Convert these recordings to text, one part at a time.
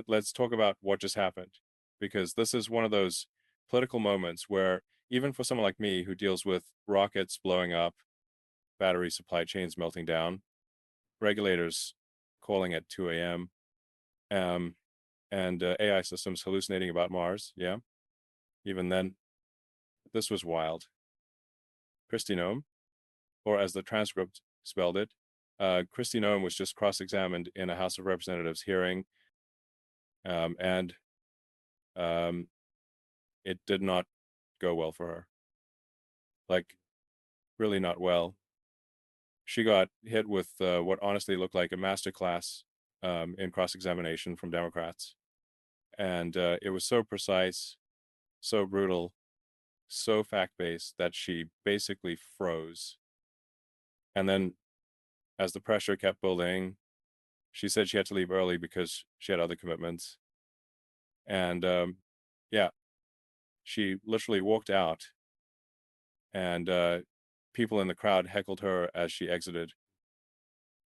let's talk about what just happened, because this is one of those political moments where even for someone like me who deals with rockets blowing up, battery supply chains melting down, regulators calling at 2 a.m., and AI systems hallucinating about Mars, yeah, even then, this was wild. Kristi Noem, or as the transcript spelled it, Kristi Noem was just cross-examined in a House of Representatives hearing, and it did not go well for her. Like, really not well. She got hit with what honestly looked like a masterclass in cross-examination from Democrats. And it was so precise, so brutal, so fact-based that she basically froze. And then as the pressure kept building, she said she had to leave early because she had other commitments. And yeah, she literally walked out, and people in the crowd heckled her as she exited.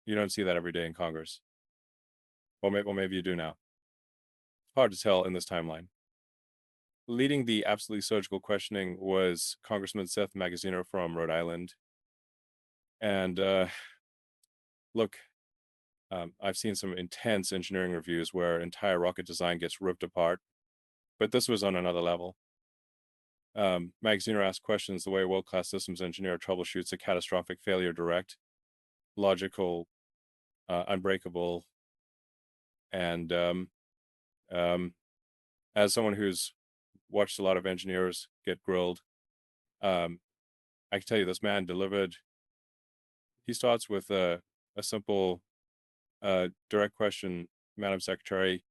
You don't see that every day in Congress. Well, maybe you do now. Hard to tell in this timeline. Leading the absolutely surgical questioning was Congressman Seth Magaziner from Rhode Island. And look, I've seen some intense engineering reviews where entire rocket design gets ripped apart, but this was on another level. Magaziner asked questions the way a world-class systems engineer troubleshoots a catastrophic failure: direct, logical, unbreakable. And as someone who's watched a lot of engineers get grilled, I can tell you this man delivered. He starts with a simple, direct question: Madam Secretary,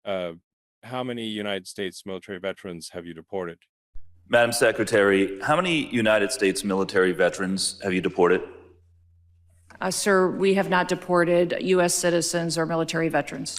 how many United States military veterans have you deported? Madam Secretary, how many United States military veterans have you deported? Sir, we have not deported U.S. citizens or military veterans.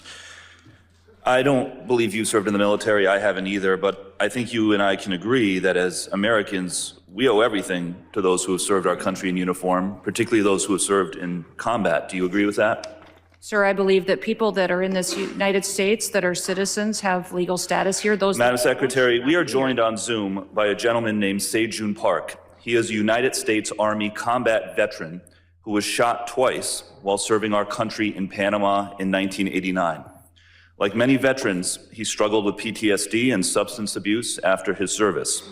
I don't believe you served in the military. I haven't either, but I think you and I can agree that as Americans, we owe everything to those who have served our country in uniform, particularly those who have served in combat. Do you agree with that? Sir, I believe that people that are in this United States that are citizens have legal status here. Madam Secretary, we are joined on Zoom by a gentleman named Se-Jun Park. He is a United States Army combat veteran who was shot twice while serving our country in Panama in 1989. Like many veterans, he struggled with PTSD and substance abuse after his service.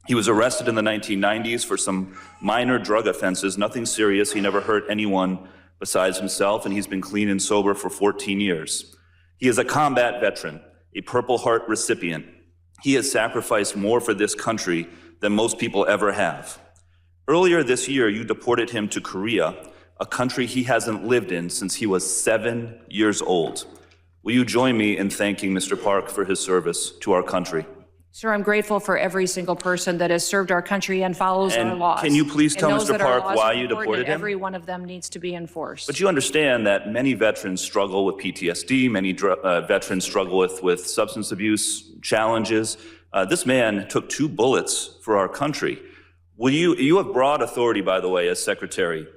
He was arrested in the 1990s for some minor drug offenses, nothing serious. He never hurt anyone besides himself, and he's been clean and sober for 14 years. He is a combat veteran, a Purple Heart recipient. He has sacrificed more for this country than most people ever have. Earlier this year, you deported him to Korea, a country he hasn't lived in since he was 7 years old. Will you join me in thanking Mr. Park for his service to our country? Sir, I'm grateful for every single person that has served our country and follows our laws. Can you please tell Mr. Park why you deported him? Every one of them needs to be enforced. But you understand that many veterans struggle with PTSD, many veterans struggle with substance abuse challenges. This man took 2 bullets for our country. You have broad authority, by the way, as Secretary,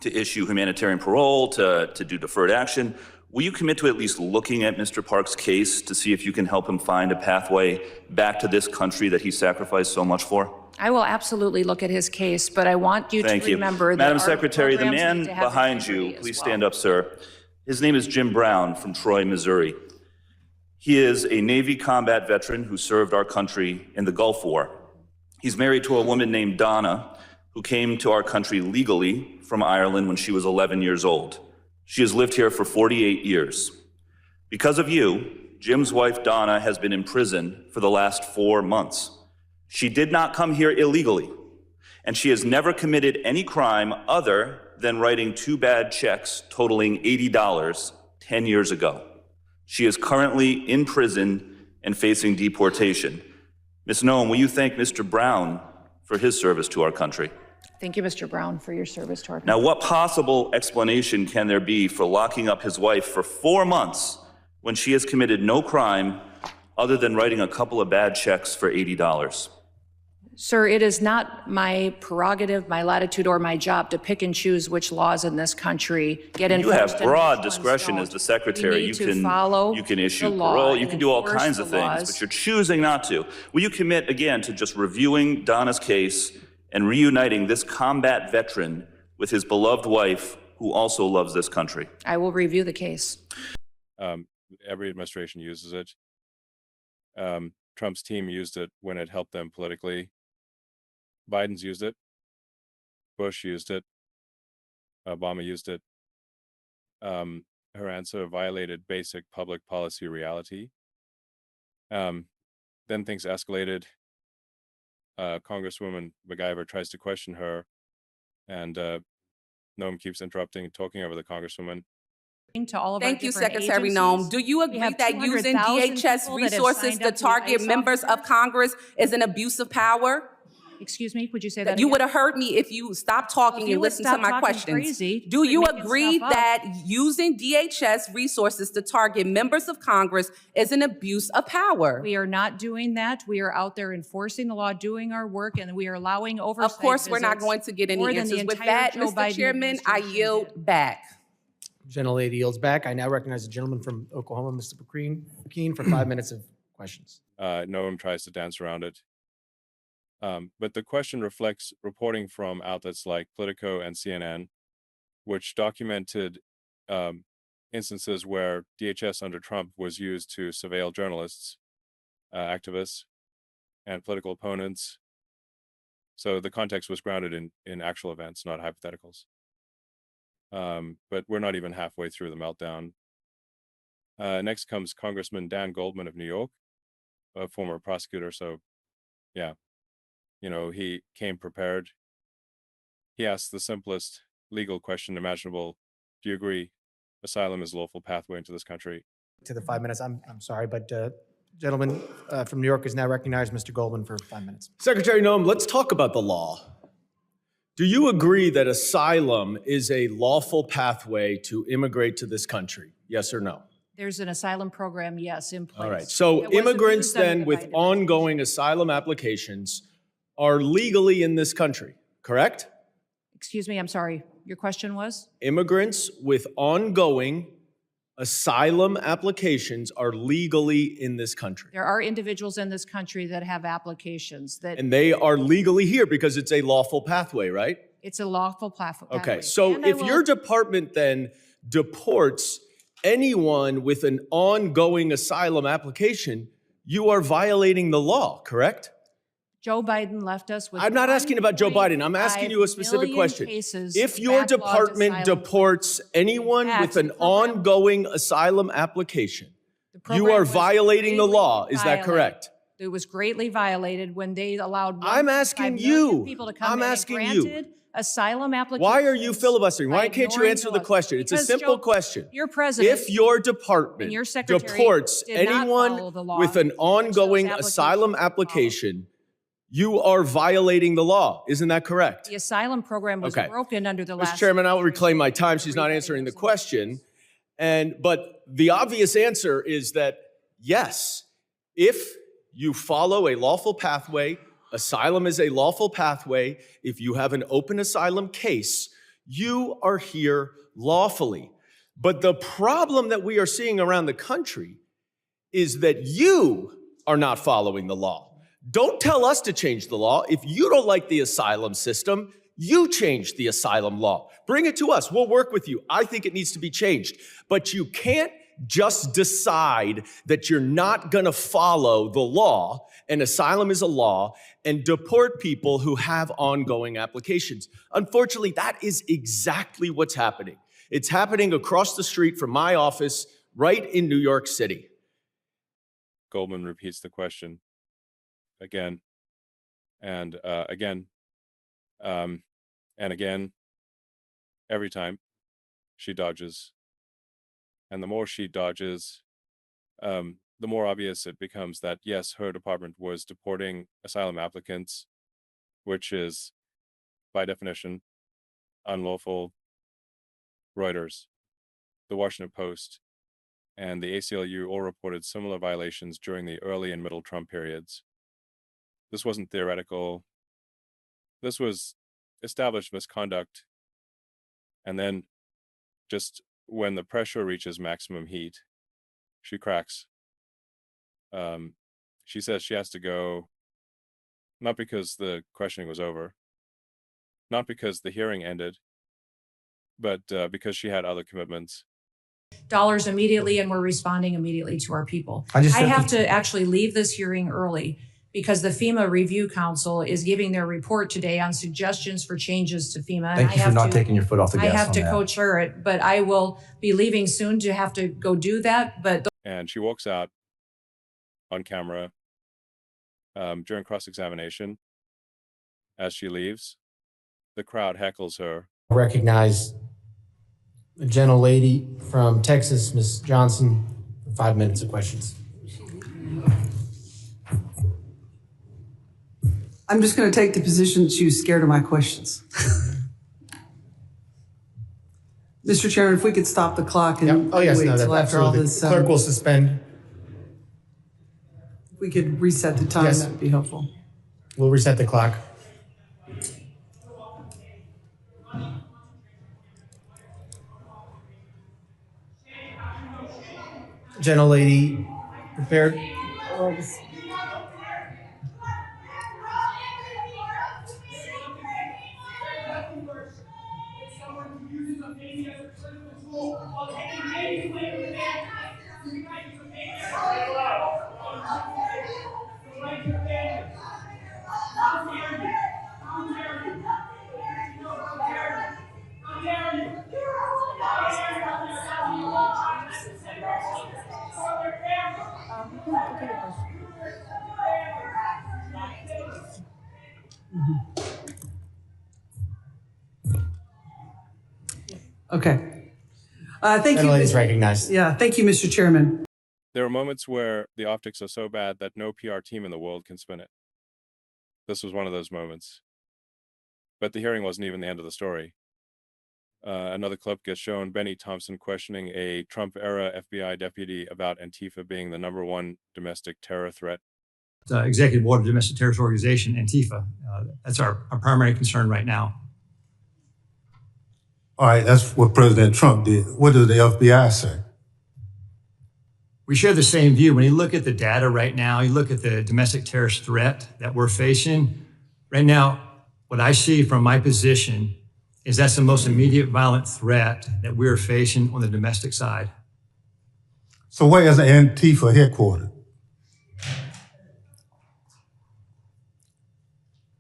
to issue humanitarian parole, to do deferred action. Will you commit to at least looking at Mr. Park's case to see if you can help him find a pathway back to this country that he sacrificed so much for? I will absolutely look at his case, but I want you to remember that Madam Secretary, the man behind you, please stand up, sir. His name is Jim Brown from Troy, Missouri. He is a Navy combat veteran who served our country in the Gulf War. He's married to a woman named Donna, who came to our country legally from Ireland when she was 11 years old. She has lived here for 48 years. Because of you, Jim's wife, Donna, has been in prison for the last 4 months. She did not come here illegally, and she has never committed any crime other than writing 2 bad checks totaling $80 10 years ago. She is currently in prison and facing deportation. Ms. Noem, will you thank Mr. Brown for his service to our country? Thank you, Mr. Brown, for your service to our country. Now, what possible explanation can there be for locking up his wife for 4 months when she has committed no crime other than writing a couple of bad checks for $80? Sir, it is not my prerogative, my latitude, or my job to pick and choose which laws in this country get enforced. You have and broad which ones discretion as don't. the secretary. We need to follow You can the issue law parole. You and can do all enforce kinds the of things, laws. but you're choosing not to. Will you commit again to just reviewing Donna's case and reuniting this combat veteran with his beloved wife, who also loves this country? I will review the case. Every administration uses it. Trump's team used it when it helped them politically. Biden's used it. Bush used it. Obama used it. Her answer violated basic public policy reality. Then things escalated. Congresswoman MacGyver tries to question her, and Noem keeps interrupting and talking over the congresswoman. To all of our Thank you, different Secretary agencies. Noem. Do you We agree have that using 200,000 DHS people that have resources signed to up to target ICE members of officers? Congress is an abuse of power? Excuse me, would you say that You again? would have heard me if you stopped talking If you and would listened to stop my talking questions. crazy, Do quit you making agree stuff up. that using DHS resources to target members of Congress is an abuse of power? We are not doing that. We are out there enforcing the law, doing our work, and we are allowing oversight Of course, we're not visits going to get more any than the answers. With entire that, Joe Mr. Biden Chairman, I administration yield did. back. Gentlelady yields back. I now recognize the gentleman from Oklahoma, Mr. Keene, for 5 minutes of questions. Noem tries to dance around it. But the question reflects reporting from outlets like Politico and CNN, which documented instances where DHS under Trump was used to surveil journalists, activists, and political opponents. So the context was grounded in actual events, not hypotheticals. But we're not even halfway through the meltdown. Next comes Congressman Dan Goldman of New York, a former prosecutor. So, yeah, he came prepared. He asked the simplest legal question imaginable. Do you agree asylum is a lawful pathway into this country? To the 5 minutes, I'm sorry, but gentleman from New York is now recognized, Mr. Goldman, for 5 minutes. Secretary Noem, let's talk about the law. Do you agree that asylum is a lawful pathway to immigrate to this country? Yes or no? There's an asylum program, yes, in place. All right. So That was immigrants abused under then the with Biden ongoing asylum applications are legally in this country, correct? Excuse me, I'm sorry. Your question was? Immigrants with ongoing asylum applications are legally in this country. There are individuals in this country that have applications that And they are legally here because it's a lawful pathway, right? it's a lawful pathway. Okay, so And I if will- your department then deports anyone with an ongoing asylum application, you are violating the law, correct? Joe Biden left us with. I'm not asking about Joe Biden. I'm asking you a 1.5 specific million question. cases If your backlogged department asylum deports anyone fact, with an the program- ongoing asylum application, The you program are was violating the greatly law. Is that violated. correct? It was greatly violated when they allowed I'm 1.5 asking million you. people to come I'm in and asking you. granted asylum applications. Why are you filibustering? by Why can't you ignoring answer the laws. question? It's a Because, simple Joe, question. Your president. If your department and your secretary deports did not follow the anyone law with an which those ongoing applications asylum were followed. application, you are violating the law. Isn't that correct? The asylum program was Okay. broken under the last. Mr. Chairman, I will administration. reclaim my time. She's not Everybody answering the knows question. But the obvious answer is that yes, if you follow a lawful pathway, asylum is a lawful pathway. If you have an open asylum case, you are here lawfully. But the problem that we are seeing around the country is that you are not following the law. Don't tell us to change the law. If you don't like the asylum system, you change the asylum law. Bring it to us. We'll work with you. I think it needs to be changed. But you can't just decide that you're not going to follow the law, and asylum is a law, and deport people who have ongoing applications. Unfortunately, that is exactly what's happening. It's happening across the street from my office right in New York City. Goldman repeats the question again and again and again. Every time she dodges. And the more she dodges, the more obvious it becomes that, yes, her department was deporting asylum applicants, which is, by definition, unlawful. Reuters, the Washington Post, and the ACLU all reported similar violations during the early and middle Trump periods. This wasn't theoretical. this was established misconduct. And then just when the pressure reaches maximum heat, she cracks. She says she has to go, not because the questioning was over, not because the hearing ended, but because she had other commitments. Dollars immediately, and we're responding immediately to our people. I just I said have that- to actually leave this hearing early because the FEMA Review Council is giving their report today on suggestions for changes to FEMA. and Thank I you for have not to- taking your foot off the I gas have on to that. co-chair it, but I will be leaving soon to have to go do that. But And she walks out on camera during cross-examination. As she leaves, the crowd heckles her. I recognize a gentlelady from Texas, Ms. Johnson, for 5 minutes of questions. I'm just going to take the position that she was scared of my questions. Mr. Chairman, if we could stop the clock and Yep. Oh, yes, wait no, till that's after all absolutely. this, Clerk will suspend. if we could reset the time, Yes. that would be helpful. We'll reset the clock. Gentlelady, prepared. Okay. Thank you. Gentlelady's recognized. Yeah, thank you, Mr. Chairman. There are moments where the optics are so bad that no PR team in the world can spin it. This was one of those moments. But the hearing wasn't even the end of the story. Another clip gets shown, Benny Thompson questioning a Trump-era FBI deputy about Antifa being the #1 domestic terror threat. Executive Board of Domestic Terrorist Organization, Antifa. That's our primary concern right now. All right, that's what President Trump did. What does the FBI say? We share the same view. When you look at the data right now, you look at the domestic terrorist threat that we're facing. Right now, what I see from my position is that's the most immediate violent threat that we're facing on the domestic side. So where is Antifa headquartered?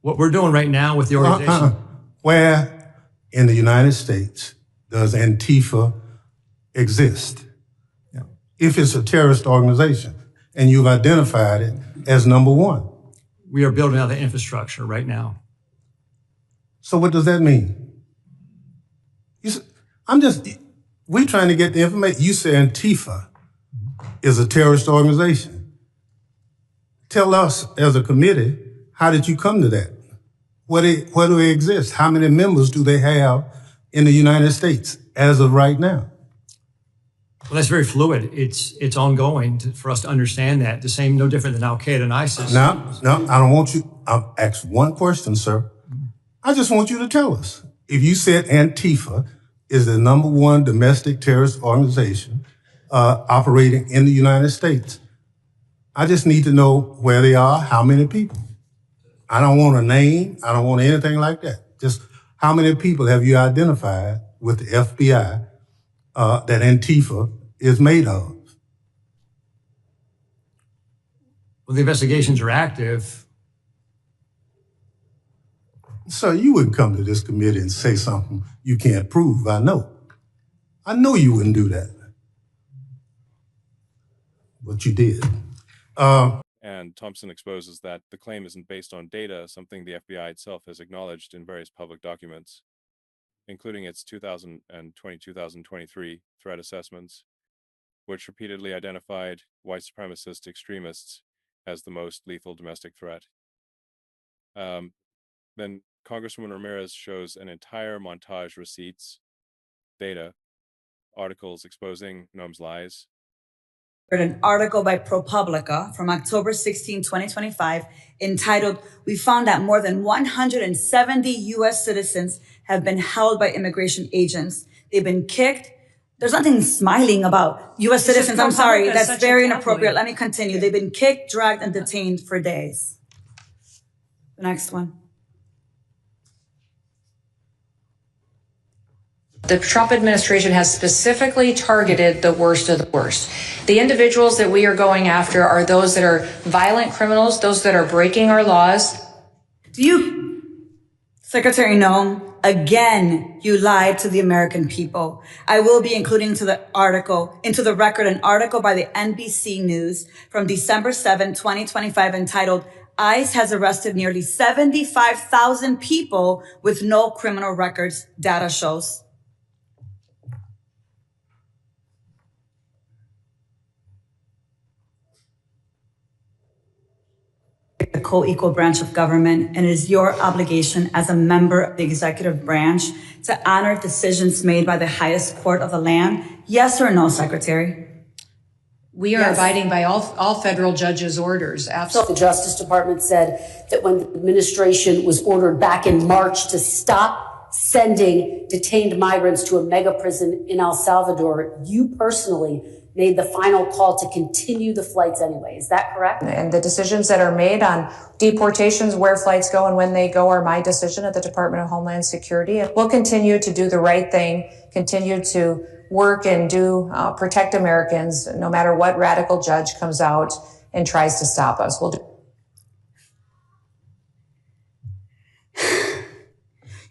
What we're doing right now with the organization, Where in the United States does Antifa exist? Yeah. If it's a terrorist organization and you've identified it as #1. we are building out the infrastructure right now. So what does that mean? We're trying to get the information. You say Antifa is a terrorist organization. Tell us as a committee, how did you come to that? Where do they exist? How many members do they have in the United States as of right now? Well, that's very fluid. It's ongoing for us to understand that. The same, no different than Al Qaeda and ISIS. No, I don't want you. I'll ask one question, sir. I just want you to tell us. If you said Antifa is the #1 domestic terrorist organization operating in the United States, I just need to know where they are, how many people. I don't want a name. I don't want anything like that. Just how many people have you identified with the FBI that Antifa is made of? Well, the investigations are active. So you wouldn't come to this committee and say something you can't prove. I know you wouldn't do that. But you did. And Thompson exposes that the claim isn't based on data, something the FBI itself has acknowledged in various public documents, including its 2020-2023 threat assessments, which repeatedly identified white supremacist extremists as the most lethal domestic threat. Then Congresswoman Ramirez shows an entire montage, receipts, data, articles exposing Noem's lies. an article by ProPublica from October 16, 2025, entitled, "We found that more than 170 U.S. citizens have been held by immigration agents. They've been kicked." There's nothing smiling about U.S. citizens. I'm sorry, that's very inappropriate. Let me continue. They've been kicked, dragged, and detained for days. The next one. The Trump administration has specifically targeted the worst of the worst. The individuals that we are going after are those that are violent criminals, those that are breaking our laws. Secretary Noem, again, you lied to the American people. I will be including into the record, an article by the NBC News from December 7, 2025, entitled, "ICE has arrested nearly 75,000 people with no criminal records, data shows." The co-equal branch of government, and it is your obligation as a member of the executive branch to honor decisions made by the highest court of the land. Yes or no, Secretary? We are abiding by all federal judges' orders. Absolutely. The Justice Department said that when the administration was ordered back in March to stop sending detained migrants to a mega prison in El Salvador, you personally made the final call to continue the flights anyway. Is that correct? And the decisions that are made on deportations, where flights go and when they go, are my decision at the Department of Homeland Security. And we'll continue to do the right thing, continue to work and protect Americans, no matter what radical judge comes out and tries to stop us. We'll do.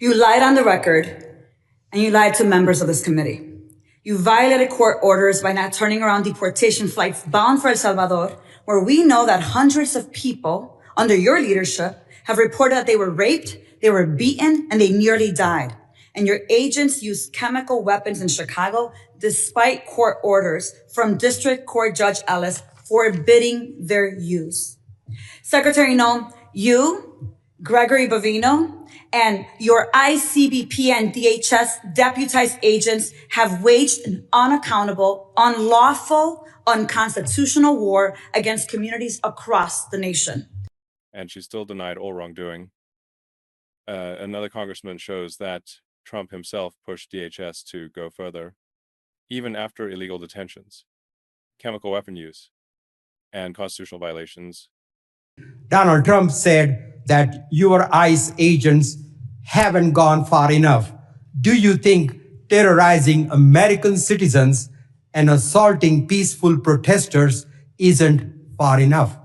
You lied on the record, and you lied to members of this committee. You violated court orders by not turning around deportation flights bound for El Salvador, where we know that hundreds of people under your leadership have reported that they were raped, they were beaten, and they nearly died. And your agents used chemical weapons in Chicago despite court orders from District Court Judge Ellis forbidding their use. Secretary Noem, you, Gregory Bovino, and your ICBP and DHS deputized agents have waged an unaccountable, unlawful, unconstitutional war against communities across the nation. And she still denied all wrongdoing. Another congressman shows that Trump himself pushed DHS to go further, even after illegal detentions, chemical weapon use, and constitutional violations. Donald Trump said that your ICE agents haven't gone far enough. Do you think terrorizing American citizens and assaulting peaceful protesters isn't far enough?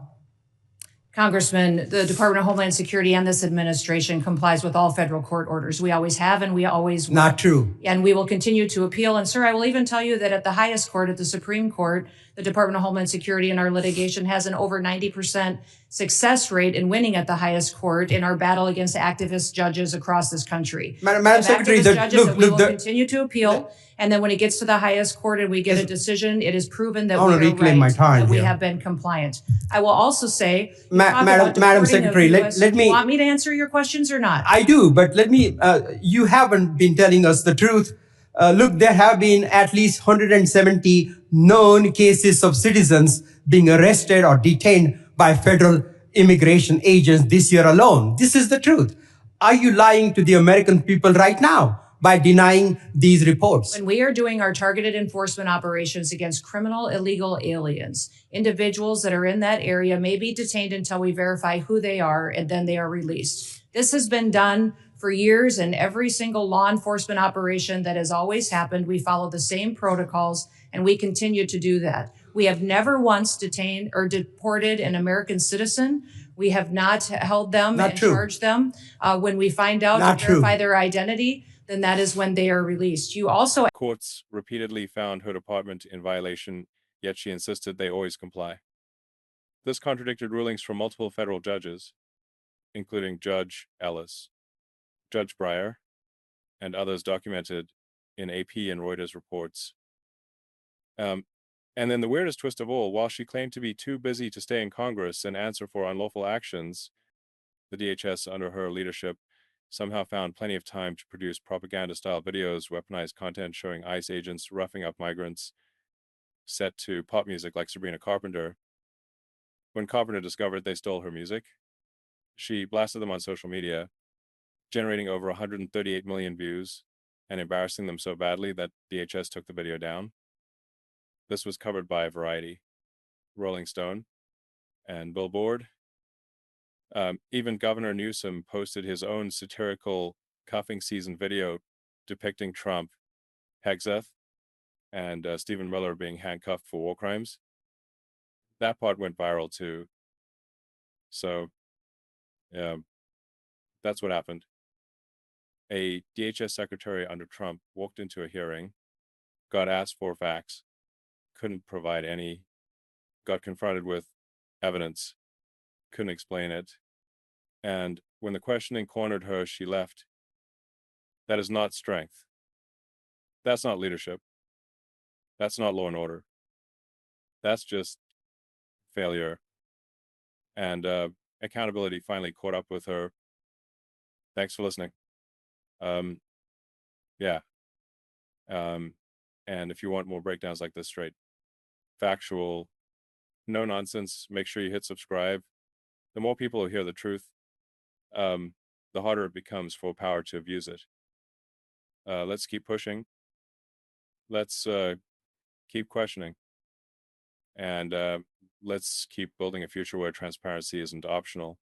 Congressman, the Department of Homeland Security and this administration complies with all federal court orders. We always have, and we always will. Not true. And we will continue to appeal. And sir, I will even tell you that at the highest court, at the Supreme Court, the Department of Homeland Security in our litigation has an over 90% success rate in winning at the highest court in our battle against activist judges across this country. Madam Secretary, we will continue to appeal. And then when it gets to the highest court and we get a decision, it is proven that we have been compliant. I will also say, Madam Secretary, let me. You want me to answer your questions or not? I do, but let me. You haven't been telling us the truth. Look, there have been at least 170 known cases of citizens being arrested or detained by federal immigration agents this year alone. This is the truth. Are you lying to the American people right now by denying these reports? When we are doing our targeted enforcement operations against criminal illegal aliens, individuals that are in that area may be detained until we verify who they are, and then they are released. This has been done for years, and every single law enforcement operation that has always happened, we follow the same protocols, and we continue to do that. We have never once detained or deported an American citizen. We have not held them and charged them. When we find out and verify their identity, then that is when they are released. You also— Courts repeatedly found her department in violation, yet she insisted they always comply. This contradicted rulings from multiple federal judges, including Judge Ellis, Judge Breyer, and others documented in AP and Reuters reports. And then the weirdest twist of all, while she claimed to be too busy to stay in Congress and answer for unlawful actions, the DHS under her leadership somehow found plenty of time to produce propaganda-style videos, weaponized content showing ICE agents roughing up migrants, set to pop music like Sabrina Carpenter. When Carpenter discovered they stole her music, she blasted them on social media, generating over 138 million views and embarrassing them so badly that DHS took the video down. This was covered by Variety, Rolling Stone, and Billboard. Even Governor Newsom posted his own satirical cuffing season video depicting Trump, Hegseth, and Stephen Miller being handcuffed for war crimes. That part went viral too. So, that's what happened. A DHS secretary under Trump walked into a hearing, got asked for facts, couldn't provide any, got confronted with evidence, couldn't explain it. And when the questioning cornered her, she left. That is not strength. That's not leadership. That's not law and order. That's just failure. And accountability finally caught up with her. Thanks for listening. Yeah. And if you want more breakdowns like this, straight, factual, no nonsense, make sure you hit subscribe. The more people who hear the truth, the harder it becomes for power to abuse it. Let's keep pushing. Let's keep questioning. And let's keep building a future where transparency isn't optional.